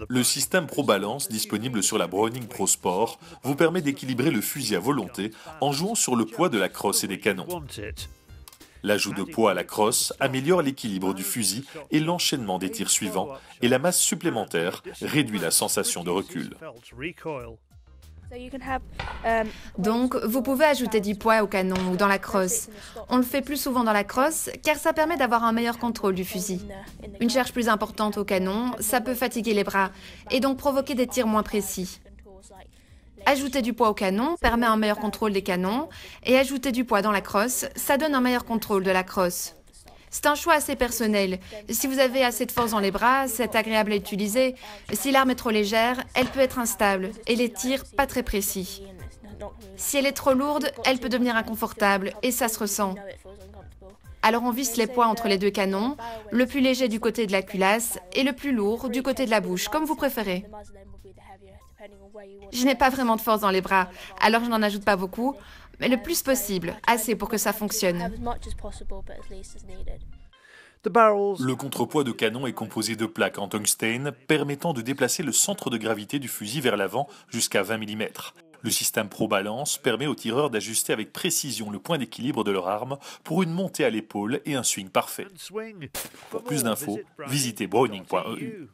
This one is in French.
Le système ProBalance disponible sur la Browning Pro Sport vous permet d'équilibrer le fusil à volonté en jouant sur le poids de la crosse et des canons. L'ajout de poids à la crosse améliore l'équilibre du fusil et l'enchaînement des tirs suivants, et la masse supplémentaire réduit la sensation de recul. Donc, vous pouvez ajouter du poids au canon ou dans la crosse. On le fait plus souvent dans la crosse car ça permet d'avoir un meilleur contrôle du fusil. Une charge plus importante au canon, ça peut fatiguer les bras et donc provoquer des tirs moins précis. Ajouter du poids au canon permet un meilleur contrôle des canons et ajouter du poids dans la crosse, ça donne un meilleur contrôle de la crosse. C'est un choix assez personnel. Si vous avez assez de force dans les bras, c'est agréable à utiliser. Si l'arme est trop légère, elle peut être instable et les tirs pas très précis. Si elle est trop lourde, elle peut devenir inconfortable et ça se ressent. Alors on visse les poids entre les deux canons, le plus léger du côté de la culasse et le plus lourd du côté de la bouche, comme vous préférez. Je n'ai pas vraiment de force dans les bras, alors je n'en ajoute pas beaucoup, mais le plus possible, assez pour que ça fonctionne. Le contrepoids de canon est composé de plaques en tungstène permettant de déplacer le centre de gravité du fusil vers l'avant jusqu'à 20 mm. Le système ProBalance permet aux tireurs d'ajuster avec précision le point d'équilibre de leur arme pour une montée à l'épaule et un swing parfait. Pour plus d'infos, visitez browning.eu.